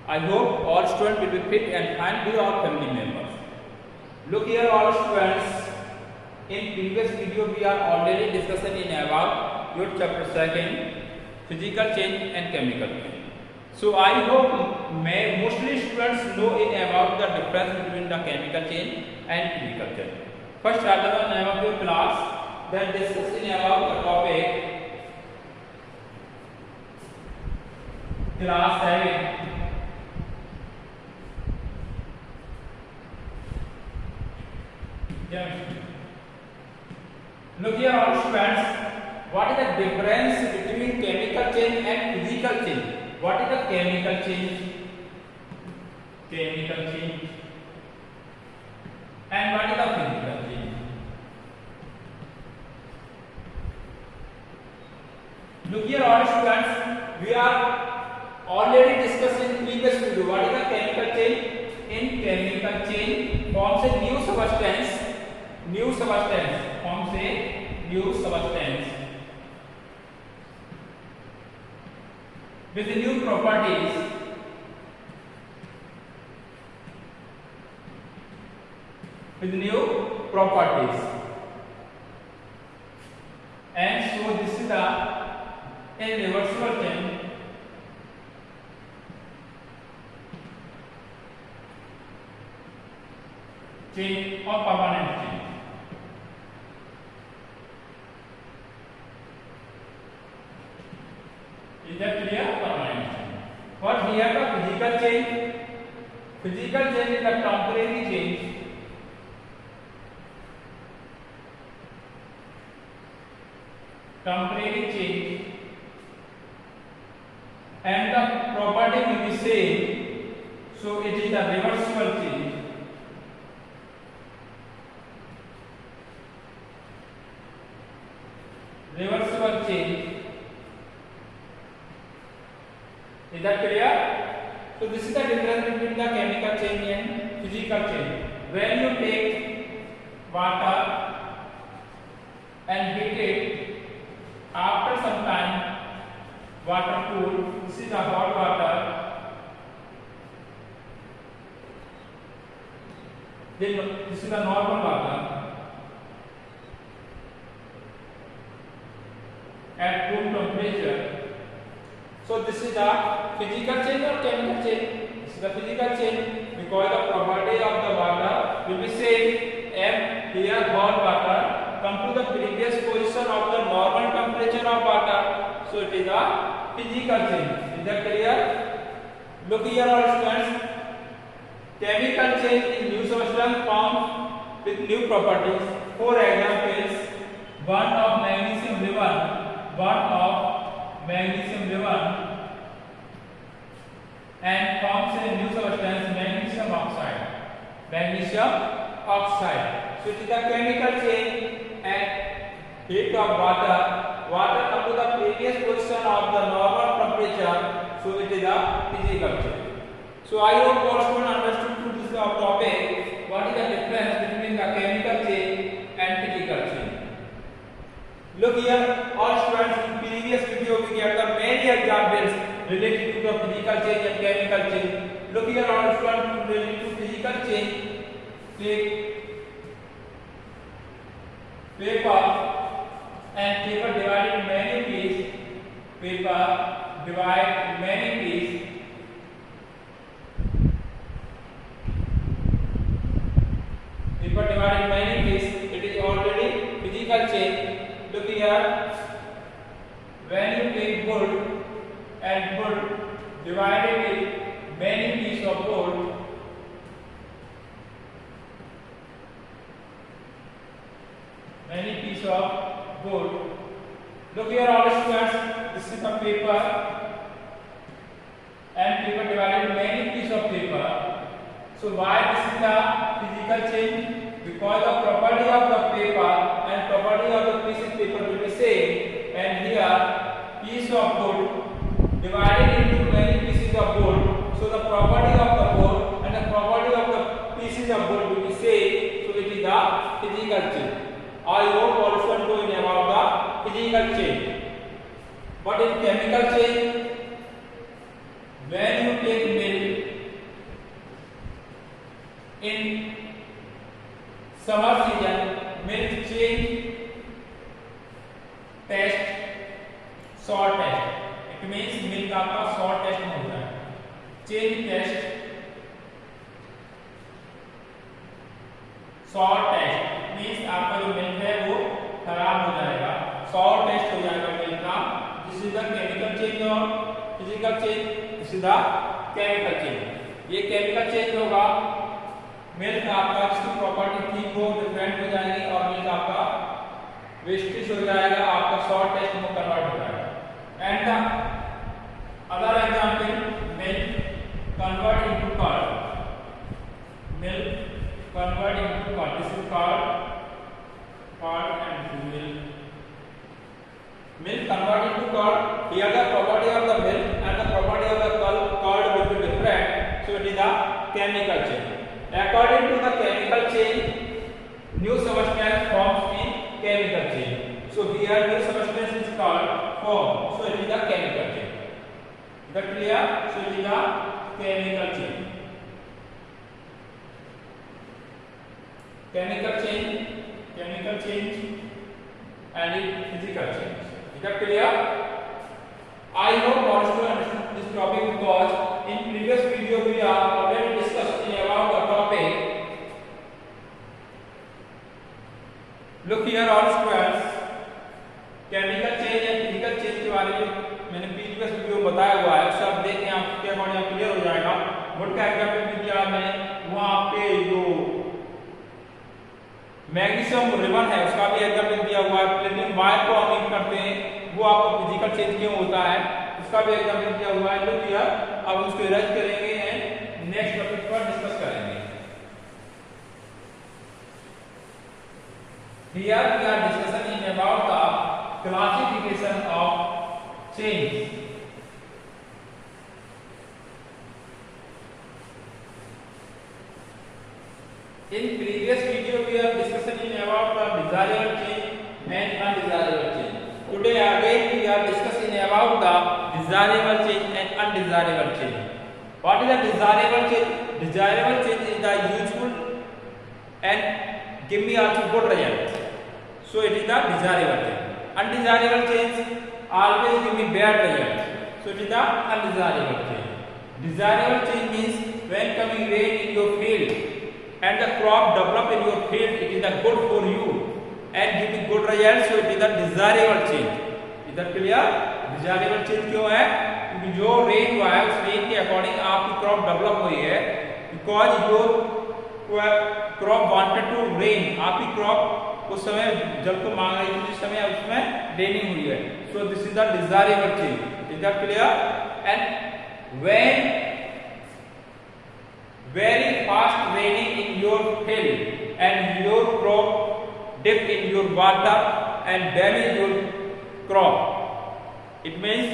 I hope all students will be fit and fine with our family members. Look here all students, in previous video we are already discussing in about your chapter 2, physical change and chemical change. So I hope mostly students know in about the difference between the chemical change and physical change. First rather than name of your class, then discussing about the topic class 7. Look here all students, what is the difference between chemical change and physical change? What is the chemical change? Chemical change. And what is the physical change? Look here all students, we are already discussing in previous video what is the chemical change. In chemical change forms a new substance forms a new substance with new properties and so this is the irreversible change or permanent change. Is that clear? Permanent change. What here the physical change? Physical change is the temporary change. And the property will be same. So it is the reversible change. Is that clear? So this is the difference between the chemical change and physical change. When you take water and heat it, after some time water cool, this is the hot water, then this is the normal water at room temperature. So this is the physical change or chemical change? This is the physical change because the property of the water will be same. And here hot water come to the previous position of the normal temperature of water. So it is a physical change. Is that clear? Look here all students. Chemical change is new substance formed with new properties. For examples, one of magnesium and forms a new substance magnesium oxide. So it is the chemical change at heat of water come to the previous position of the normal temperature. So it is the physical change. So I hope all students understood this topic. What is the difference between the chemical change and physical change? Look here, all students, in previous video we get the many examples related to the physical change and chemical change. Look here, all students, related to physical change. Take paper and paper divided in many pieces. Paper divided in many pieces. Paper divided in many pieces. It is already physical change. Look here, when you take wood and wood divided with many pieces of wood, look here all students, this is the paper and paper divided in many pieces of paper. So why this is the physical change? Because the property of the paper and property of the piece of paper will be same, and here piece of wood divided into many pieces of wood. So the property of the wood and the property of the pieces of wood will be same. So it is the physical change. I hope all students know about the physical change. But in chemical change, when you take milk summer season milk change taste sour taste, it means milk आपका sour taste में होता है। Change taste sour taste means आपका जो milk है वो खराब हो जाएगा, सॉर्ट टेस्ट हो जाएगा मिल्क का। This is the chemical change और physical change, this is the chemical change. ये केमिकल चेंज होगा, मिल्क आपका जिसकी प्रॉपर्टी थी वो डिफरेंट हो जाएगी और मिल्क आपका वेस्टेज हो जाएगा, आपका सॉर्ट टेस्ट में कन्वर्ट हो जाएगा। And the other example milk convert into curd, milk convert into what? This is curd and milk. Milk convert into curd. Here the property of the milk and the property of the curd will be different. So it is the chemical change. According to the chemical change, new substance forms in chemical change. So here new substance is called form. So it is the chemical change. Is that clear? So it is the chemical change. Chemical change and physical change. Is that clear? I hope all students understood this topic because in previous video we are already discussing about the topic. Look here all students, chemical change and physical change के बारे में मैंने previous video में बताया हुआ है, सब देखें आपके अकॉर्डिंग क्लियर हो जाएगा। बोर्ड का एग्जाम्पल भी दिया मैंने, वहाँ पे जो मैग्नीशियम रिबन है उसका भी एग्जाम्पल दिया हुआ है। प्लेटिंग वायर को हम यूज करते हैं, वो आपको फिजिकल चेंज क्यों होता है उसका भी एग्जाम्पल दिया हुआ है। लुक हियर, अब उसको इरेज करेंगे एंड नेक्स्ट टॉपिक पर डिस्कस करेंगे। Here we are discussing about the classification of change. In previous video we are discussing about the desirable change and undesirable change. Today again we are discussing about the desirable change and undesirable change. What is the desirable change? Desirable change is the useful and give me also good result. So it is the desirable change. Undesirable change always give me bad result. So it is the undesirable change. Desirable change means when coming rain in your field and the crop develop in your field, it is the good for you and give me good results. So it is the desirable change. Is that clear? Desirable change क्यों है? क्योंकि जो rain हुआ है उस rain के according आपकी crop develop हुई है, because your crop wanted to rain, आपकी क्रॉप उस समय जब को मांग रही थी जिस समय उसमें रेनिंग हुई है। सो this is the desirable change. Is that clear? And when very fast raining in your field and your crop dip in your water and damage your crop, it means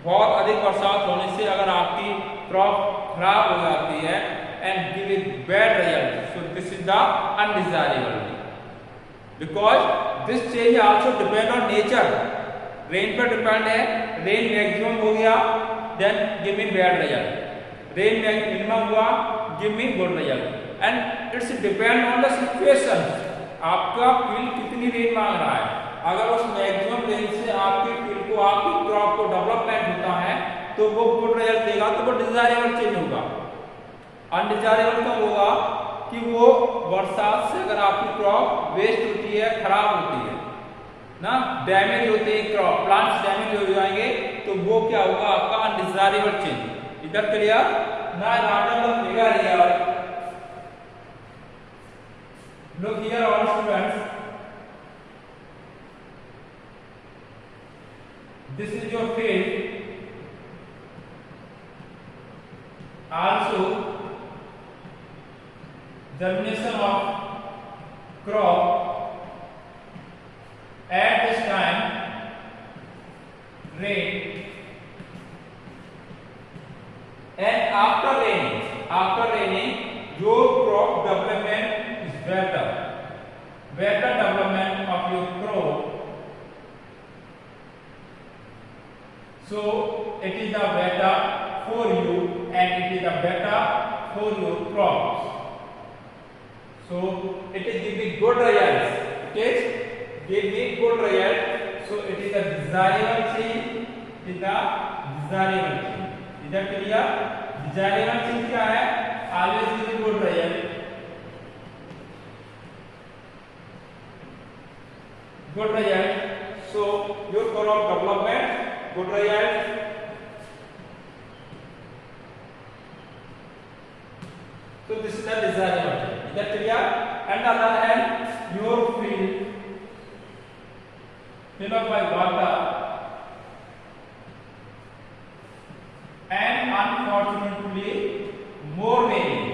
बहुत अधिक बरसात होने से अगर आपकी क्रॉप खराब हो जाती है and give it bad result, so this is the undesirable, because this change also depend on nature. Rain पर डिपेंड है, रेन मैक्सिमम हो गया then give me bad result, rain minimum हुआ give me good result, and it's depend on the situation. आपका field कितनी rain मांग रहा है, अगर उस मैक्सिमम रेन से आपके फील्ड को आपकी क्रॉप को डेवलपमेंट होता है तो वो गुड रिजल्ट देगा, तो वो डिजायरेबल चेंज होगा। अनडिजायरेबल कब होगा कि वो बरसात से अगर आपकी क्रॉप वेस्ट होती है, खराब होती है ना, डैमेज होते हैं क्रॉप, प्लांट्स डैमेज हो जाएंगे, तो वो क्या होगा आपका अनडिजायरेबल चेंज। इधर क्लियर ना? राजा figure here, look here all students, this is your field, also germination of crop at this time rain, and after raining your crop development is better development of your crop, so it is the better for you and it is the better for your crops, So it is giving good results. It is giving good results. So it is a desirable change. It is a desirable change. Is that clear? Desirable change क्या है? Always giving good result. Good result. So your crop development, good result. So this is the desirable change. Is that clear? And on the other hand, your field filled up by water and unfortunately more rain.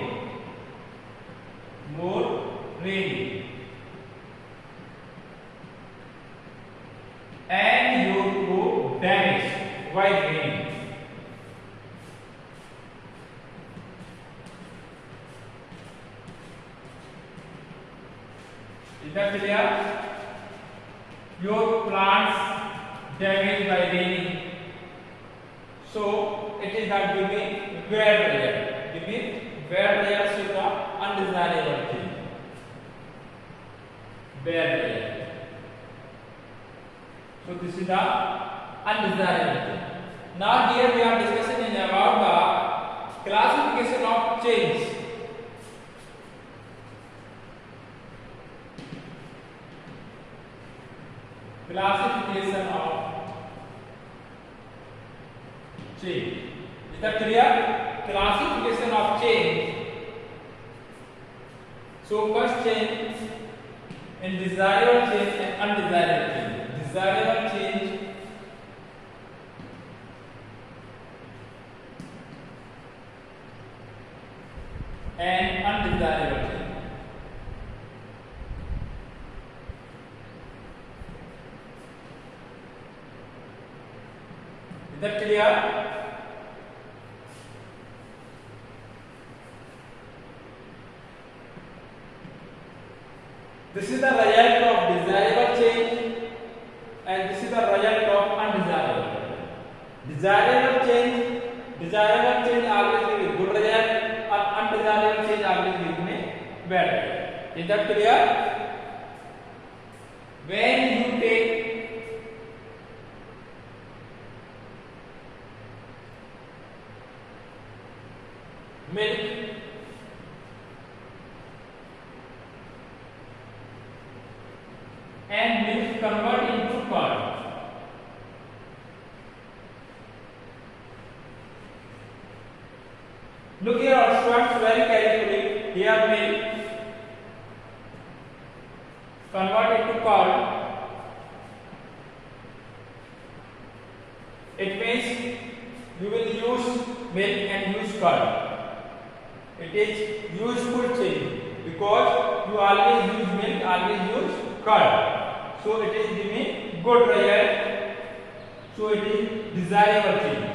And your crop damaged by rain. Is that clear? Your plants damaged by raining. So it is not giving bad result. Giving bad results is the undesirable thing. Bad result. So this is the undesirable thing. Now here we are discussing about the classification of change. Classification of change. Is that clear? Classification of change. So first change in desirable change and undesirable change. Desirable change and undesirable change. Is that clear? This is the result of desirable change and this is the result of undesirable. Desirable change always give a good result and undesirable change always give me bad result. Is that clear? When you take milk and milk convert into curd. Look here students very carefully. Here milk convert into curd. It means you will use milk and use curd. It is useful change because you always use milk, always use curd. So it is giving good result. So it is desirable change.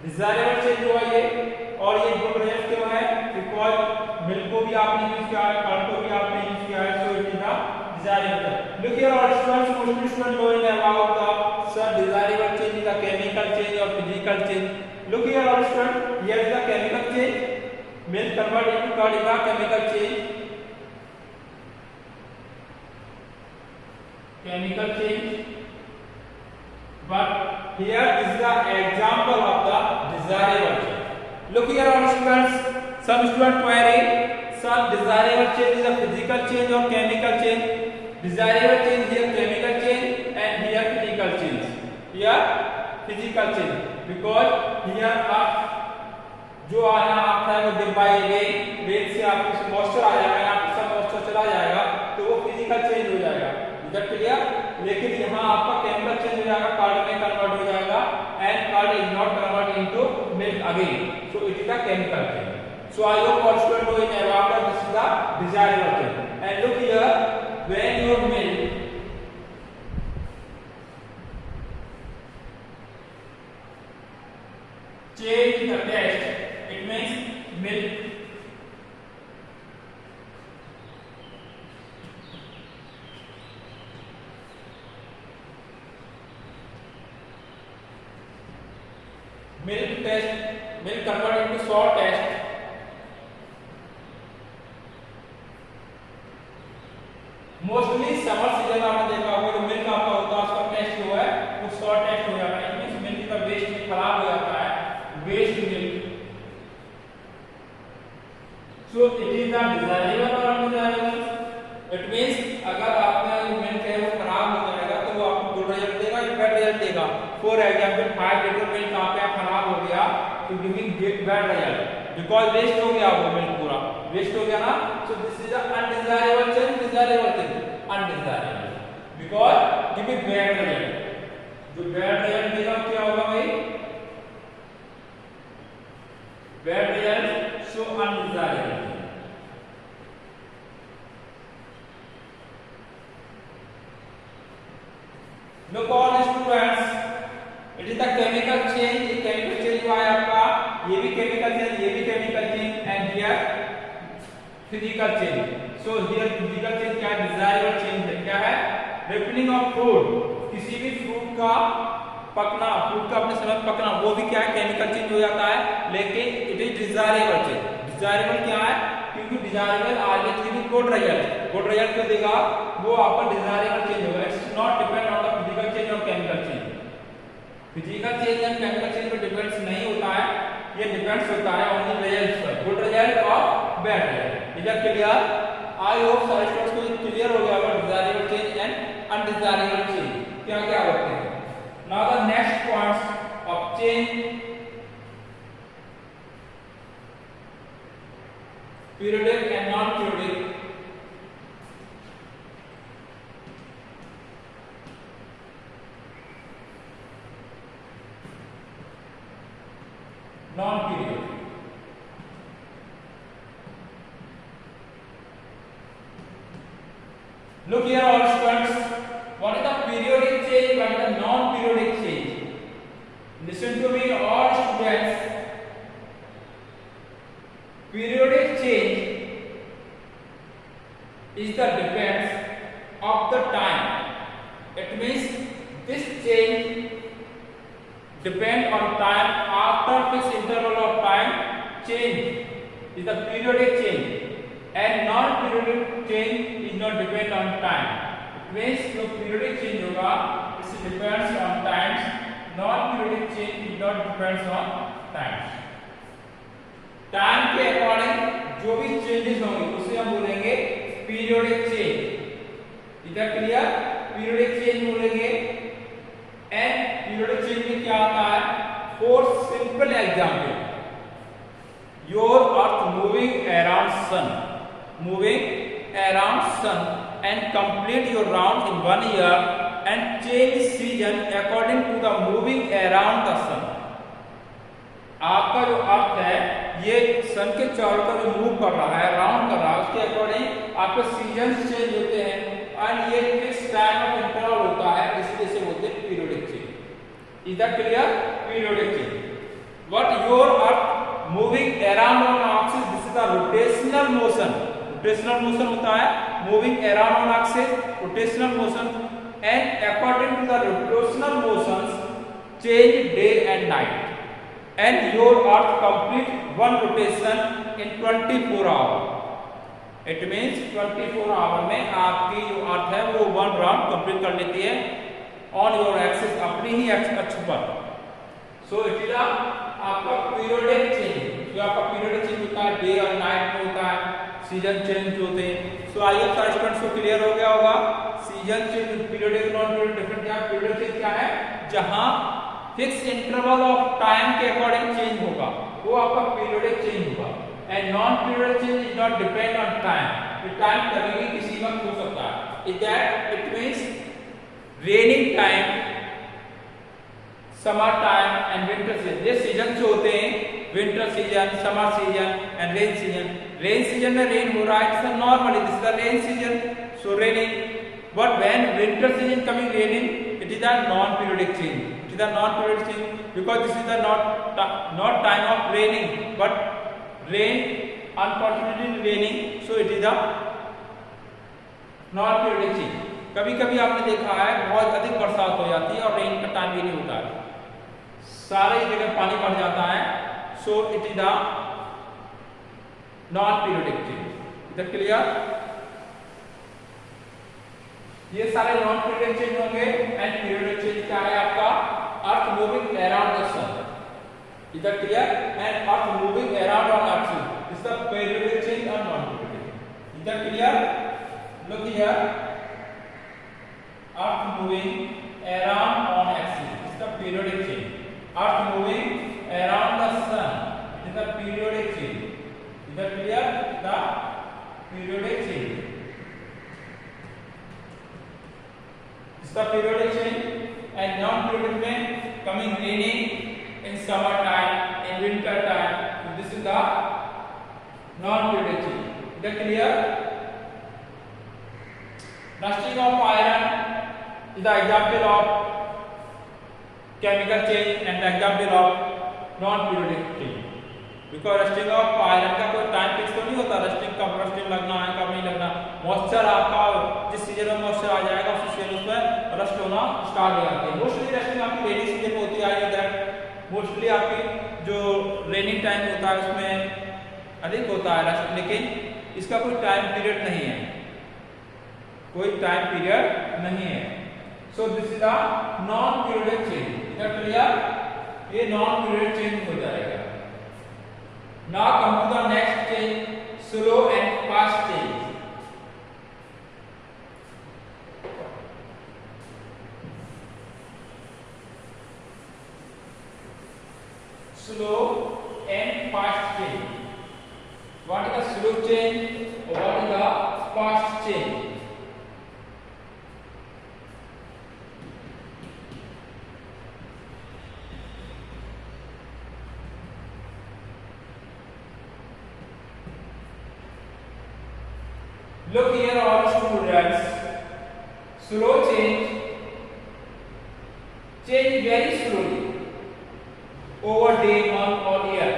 Desirable change हुआ ये और ये good result क्यों है? Because milk को भी आपने use किया है, कर्ड को भी आपने यूज किया है. सो it is the desirable. Look here all students, most students knowing about the some desirable change is the chemical change or physical change. Look here all students, here is the chemical change. Milk convert into curd is the chemical change. Chemical change. But here is the example of the desirable change. Look here all students, some student query, some desirable change is a physical change or chemical change. Desirable change here chemical change and here physical change. Here physical change because here जो आना आपका है वो दिन bye rain से आपको moisture आ जाएगा, आपका सब मॉइस्चर चला जाएगा तो वो फिजिकल चेंज हो जाएगा. इधर क्लियर. लेकिन यहाँ आपका केमिकल चेंज हो जाएगा, कार्ड में कन्वर्ट हो जाएगा and card is not convert into milk again. So it is the chemical change. So I hope all students know in about this is the desirable change. And look here, when your milk change the taste, it means milk milk converted into salt test. Mostly summer season में आपने देखा होगा जो milk आपका होता है उसका test जो है वो सॉल्ट टेस्ट हो जाता है, मींस मिल्क का वेस्ट खराब हो जाता है, waste milk. So it is not desirable और अनडिजायरेबल। इट मींस अगर आपका जो मिल्क है वो खराब हो जाएगा तो वो आपको गुड रिजल्ट देगा या बैड रिजल्ट देगा। फॉर एग्जांपल 5 लीटर मिल्क आपका खराब हो गया तो giving bad result because waste हो गया वो मिल्क पूरा वेस्ट हो गया ना। So this is a undesirable change, desirable change undesirable because giving bad result. जो बैड रिजल्ट देगा क्या होगा भाई, bad result, so undesirable. Look all students, it is the chemical change, chemical change हुआ है आपका, ये भी chemical change, ये भी chemical change and here physical change. So here physical change क्या है, desirable change है, क्या है, ripening of fruit, किसी भी fruit का पकना, fruit का अपने समय पकना, वो भी क्या है chemical change हो जाता है, लेकिन it is desirable change. desirable क्या है, क्योंकि डिजायरेबल आगे की गुड रिजल्ट क्यों देगा, वो आपका डिजायरेबल चेंज होगा। It's not depend on the physical change और chemical change. Physical change and chemical change पर डिपेंड्स नहीं होता है, ये डिपेंड्स होता है ओनली रिजल्ट्स पर, गुड रिजल्ट और bad result. Is it clear? I hope सारे स्टूडेंट्स को क्लियर हो गया होगा desirable change and undesirable change क्या क्या होते हैं। Now the next points of change, periodic and non-periodic। Non-periodic, look here all students, what is the periodic change, what is the non-periodic change? Listen to me all students, periodic change is the depends of the time. It means this change depend on time, after fixed interval of time change is the periodic change, and non-periodic change is not depend on time. It means जो periodic change होगा it depends on times, non-periodic change is not depends on times। Time के according जो भी changes होंगे उसे हम बोलेंगे periodic change. इधर क्लियर, पीरियोडिक चेंज बोलेंगे। एंड पीरियोडिक चेंज में क्या आता है, for simple example, your earth moving around sun and complete your round in 1 year and change season according to the moving around the sun. आपका जो अर्थ है ये सन के चारों तरफ जो मूव कर रहा है, राउंड कर रहा है, उसके अकॉर्डिंग आपके सीजन्स चेंज होते हैं एंड ये फिक्स टाइम ऑफ इंटरवल होता है, इसलिए से बोलते हैं periodic change. Is that clear? Periodic change. What your earth moving around on axis, this is the rotational motion. Rotational motion होता है moving around on axis, rotational motion, and according to the rotational motions change day and night, and your earth complete one rotation in 24 hours। it means 24 hours में आपकी जो अर्थ है वो 1 round complete कर लेती है ऑन योर एक्सिस, अपनी ही अक्ष पर। सो इट इज आपका पीरियोडिक चेंज। जो आपका पीरियोडिक चेंज होता है डे और नाइट में होता है, सीजन चेंज होते हैं। सो आइए सारे स्टूडेंट्स को क्लियर हो गया होगा season change, periodic, non periodic different क्या है। पीरियोडिक चेंज क्या है, जहां फिक्स इंटरवल ऑफ टाइम के अकॉर्डिंग चेंज होगा, वो आपका पीरियोडिक चेंज होगा। And non periodic change is not depend on time, ये टाइम कभी भी किसी वक्त हो सकता है। Is that it means raining time, summer time and winter season. ये सीजन जो होते हैं winter season, summer season and rain season. Rain season में रेन हो रहा है, it's normally this is the rain season, so raining. But when winter season coming raining, it is a non periodic change. It is a non-periodic change because this is the not time of raining, but rain unfortunately raining, so it is a non-periodic change। कभी-कभी आपने देखा है बहुत अधिक बरसात हो जाती है और रेन का टाइम भी नहीं होता है। सारे जगह पानी भर जाता है, सो it is the non periodic change. इधर क्लियर? ये सारे नॉन पीरियोडिक चेंज होंगे। एंड पीरियोडिक चेंज क्या है आपका? अर्थ मूविंग अराउंड द सन। इधर clear? And earth moving around on earth is the periodic change और नॉन पीरियोडिक। इधर clear? Look here, earth moving around on axis is the periodic change. Earth moving around the sun is the periodic change. Is that clear? The periodic change is the periodic change. And non-periodic में coming raining in summer time, in winter time. So this is the non-periodic change. Is that clear? Rusting of iron is the example of chemical change and the example of non-periodic change. Because rusting of iron का कोई time fix तो नहीं होता, rusting कब rusting लगना है कब नहीं लगना। मॉइस्चर आपका जिस सीजन में मॉइस्चर आ जाएगा उस सीजन उसमें रस्ट होना स्टार्ट हो जाती है। मोस्टली रस्टिंग आपकी रेनी सीजन में होती है। मोस्टली आपकी जो रेनिंग टाइम होता है उसमें अधिक होता है रस्ट, लेकिन इसका कोई टाइम पीरियड नहीं है, कोई टाइम पीरियड नहीं है। So this is the non-periodic change. Is that clear? ये non-periodic change हो जाएगा। Now come to the next change, slow and fast change. Slow and fast change. What is the slow change? What is the fast change? Look here, all students. Slow change very slowly over day, month or year.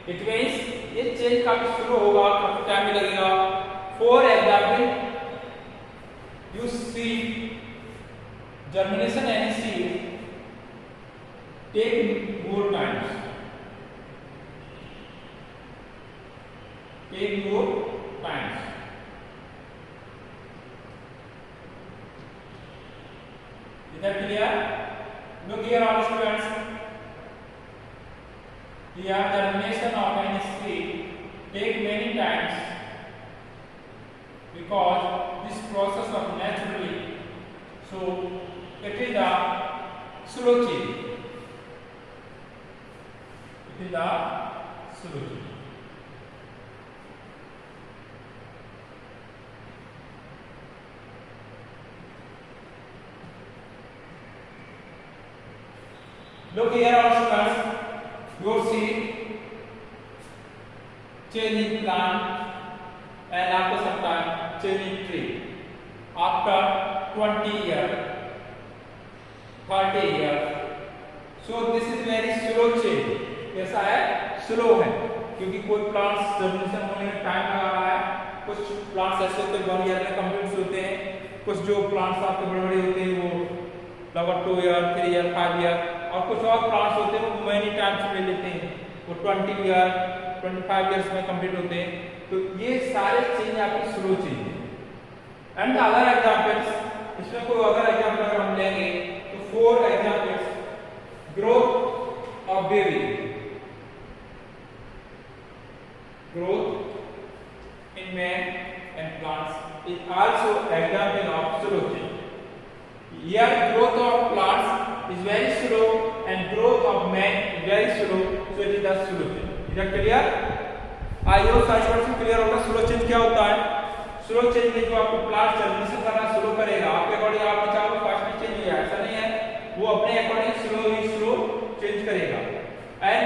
It means ये change काफी slow होगा, काफी time भी लगेगा। For example, you see germination and seed take more times. Take more times. Is that clear? Look here, all students. Here, germination of any seed take many times because this process of naturally. So it is a slow change. It is a slow change. Look here, all students. You see changing plant and after some time changing tree. After 20 years, 30 years. So this is very slow change. कैसा है? Slow है, क्योंकि कोई plants germination होने में time लगा रहा है। कुछ प्लांट्स ऐसे होते हैं 1 ईयर में कंप्लीट होते हैं, कुछ जो प्लांट्स आपके बड़े-बड़े होते हैं वो लगभग 2 ईयर, 3 ईयर, 5 ईयर, और कुछ और प्लांट्स होते हैं वो मेनी टाइम्स ले लेते हैं, वो 20 ईयर, 25 ईयर्स में कंप्लीट होते हैं। तो ये सारे चेंज आपके स्लो चेंज है। एंड अदर एग्जांपल्स, इसमें कोई अदर एग्जांपल अगर हम लेंगे तो 4 examples, growth of baby, growth in man and plants is also example of slow change. Here growth of plants is very slow and growth of man is very slow, so it is the slow change. Is that clear? I hope सारे students clear होगा slow change क्या होता है। Slow change में जो आपको plant germination करना शुरू करेगा, आपके अकॉर्डिंग आप चाहो फास्ट में चेंज हो जाए, ऐसा नहीं है, वो अपने अकॉर्डिंग स्लो चेंज करेगा। एंड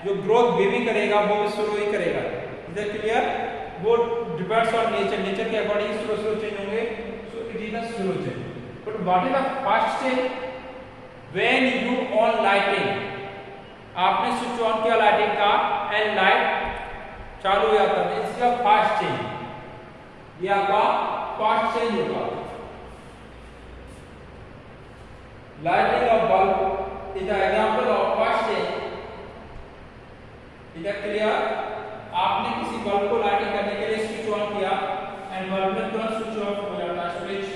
जो ग्रोथ बेबी करेगा वो भी स्लो ही करेगा। Is that clear? वो डिपेंड्स ऑन नेचर, नेचर के अकॉर्डिंग स्लो चेंज होंगे, सो it is the slow change. But what is the fast change? When you on lighting, आपने स्विच ऑन किया लाइटिंग का एंड लाइट चालू हो जाता है, इसका फास्ट चेंज, ये आपका फास्ट चेंज होगा। Lighting of bulb is the example of fast change. Is that clear? आपने किसी बल्ब को लाइटिंग करने के लिए स्विच ऑन किया एंड बल्ब में तुरंत स्विच ऑफ हो जाता है स्विच।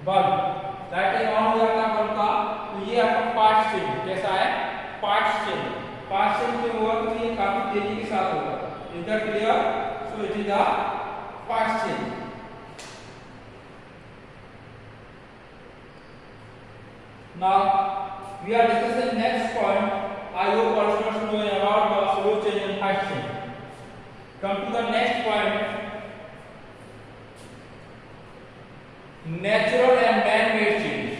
बल्ब लाइटिंग ऑन हो जाता है बल्ब का, तो ये आपका फास्ट चेंज कैसा है? Fast change. फास्ट चेंज जो हुआ तो ये काफी तेजी के साथ होगा। Is that clear? So it is the fast change. Now we are discussing next point. I hope all students know about the slow change and fast change. Come to the next point. Natural and man-made change.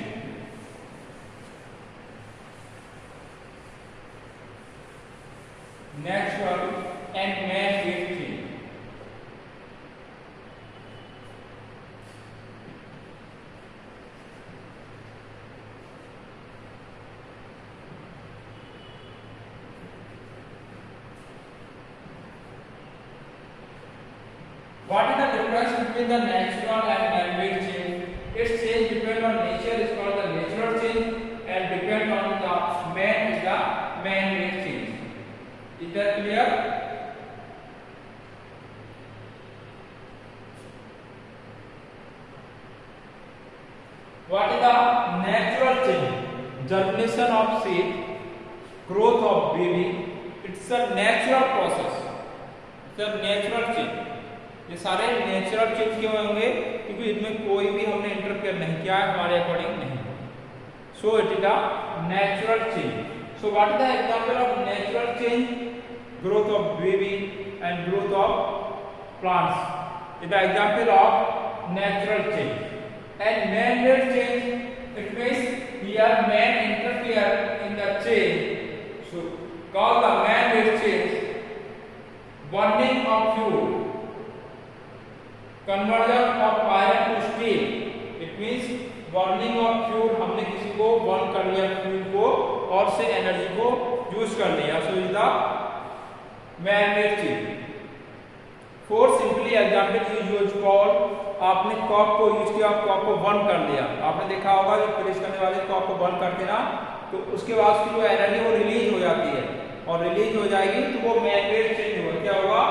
Natural and man-made change. What is the difference between the natural and man-made change? Its change depend on nature is called the natural change, and depend on the man is the man-made change. Is that clear? What is the natural change? Germination of seed, growth of baby. It's a natural process. It's a natural change. ये सारे natural change क्यों होंगे? क्योंकि इनमें कोई भी हमने interfere नहीं किया है, हमारे अकॉर्डिंग नहीं। सो it is the natural change. So what is the example of natural change? Growth of baby and growth of plants is the example of natural change. And man made change, it means here man interfere in the change. So call the man made change burning of fuel, conversion of iron to steel. It means burning of fuel, हमने किसी को burn कर लिया fuel को और से energy को use कर लिया। So is the man-made change. For simply example use call, आपने कॉक को यूज किया, कॉक को बर्न कर लिया। आपने देखा होगा जो प्रेस करने वाले कॉक को बर्न करते ना, तो उसके बाद उसकी जो एनर्जी वो रिलीज हो जाती है, और रिलीज हो जाएगी तो वो मैन-मेड चेंज होगा। क्या होगा?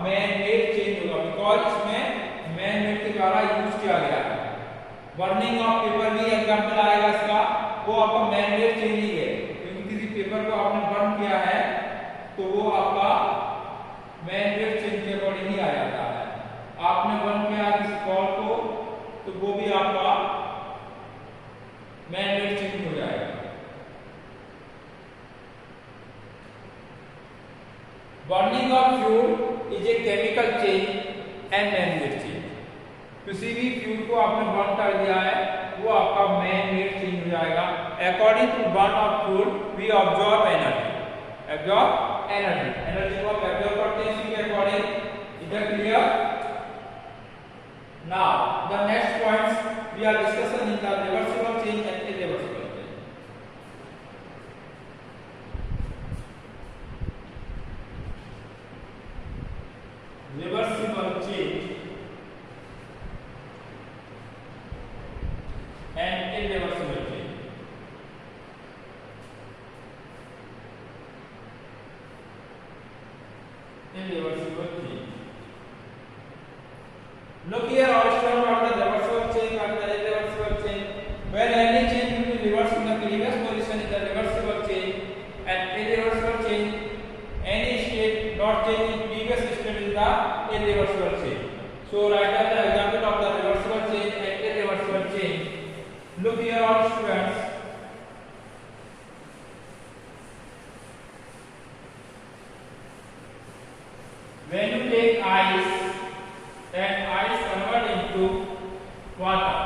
मैन-मेड चेंज होगा, बिकॉज इसमें मैन-मेड के द्वारा यूज किया गया है। बर्निंग ऑफ पेपर भी एग्जांपल आएगा इसका, वो आपका मैन-मेड चेंज ही है, क्योंकि किसी पेपर को आपने बर्न किया है तो वो आपका मैन-मेड चेंज के अकॉर्डिंग ही आ जाता है। आपने बर्न किया किसी कॉल को तो वो भी आपका मैन-मेड चेंज हो जाएगा। Burning of fuel is a chemical change and man-made change. किसी भी फ्यूल को आपने बर्न कर दिया है वो आपका मैन-मेड चेंज हो जाएगा। According to burn of fuel we absorb energy, absorb energy, energy को आप एब्जॉर्ब करते हैं इसी के according. Is that clear? Now the next points we are discussing in the reversible change and irreversible change. रिवर्सिबल चेंज and irreversible change. Irreversible change. Look here, all students, what is the reversible change, what is the irreversible change? When any change will be reversed in the previous position is the reversible change, and irreversible change, any state not change in previous state is the irreversible change. So write down the example of the reversible change and irreversible change. Look here, all students. When you take ice and ice convert into water,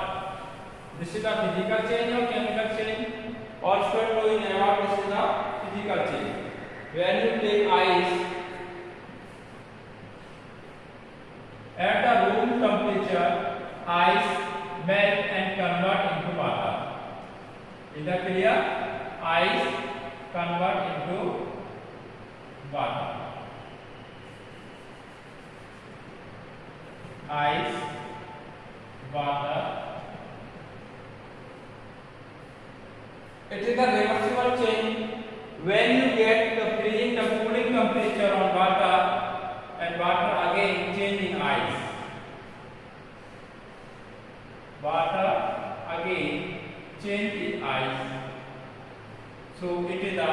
this is the physical change or chemical change? All students know in about this is the physical change. When you take ice at the room temperature, ice melt and convert into water. Is that clear? Ice convert into water. ice, water. It is the reversible change when you get the freezing the cooling temperature on water and water again change in ice. Water again change in ice. So it is the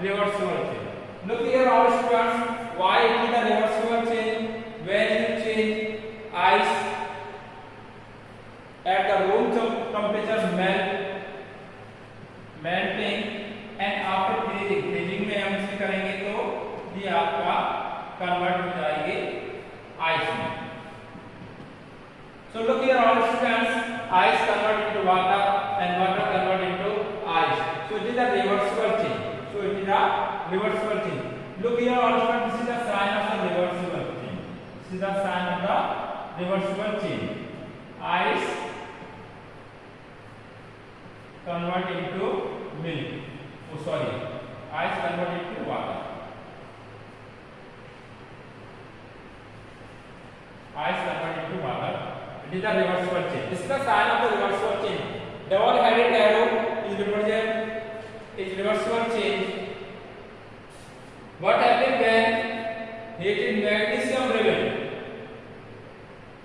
reversible change. Look here all students, why it is the reversible change? When you change ice at the room temperature melting and after freezing में हम इसे करेंगे तो ये आपका convert हो जाएगी ice में. So look here all students, ice convert into water and water convert into ice. So it is a reversible change. So it is a reversible change. Look here all students, this is the sign of the reversible change. This is the sign of the reversible change. Ice convert into milk. Oh sorry, ice convert into water. Ice convert into water. It is the reversible change. This is the sign of the reversible change. Double-headed arrow is represent is reversible change. What happens when heat in magnesium level?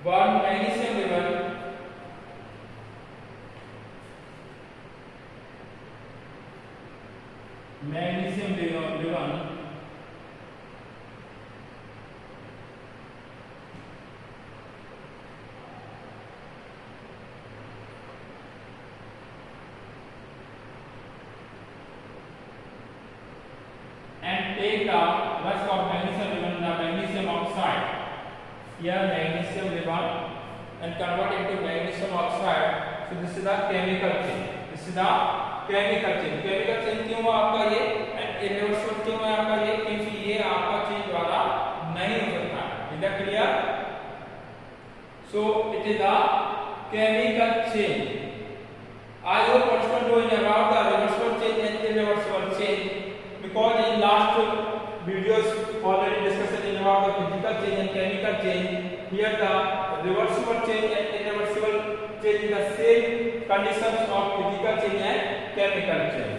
One magnesium level. Magnesium level and take the rest of magnesium level, the magnesium oxide. Here magnesium level and convert into magnesium oxide. So this is the chemical change. This is the chemical change. Chemical change क्यों हुआ आपका ये? And irreversible क्यों है आपका ये? क्योंकि ये आपका चेंज द्वारा नहीं हो सकता. Is that clear? So it is the chemical change. I hope understand knowing about the reversible change and irreversible change. Because in last videos already discussed about the physical change and chemical change. Here the reversible change and irreversible change in the same conditions of physical change and chemical change.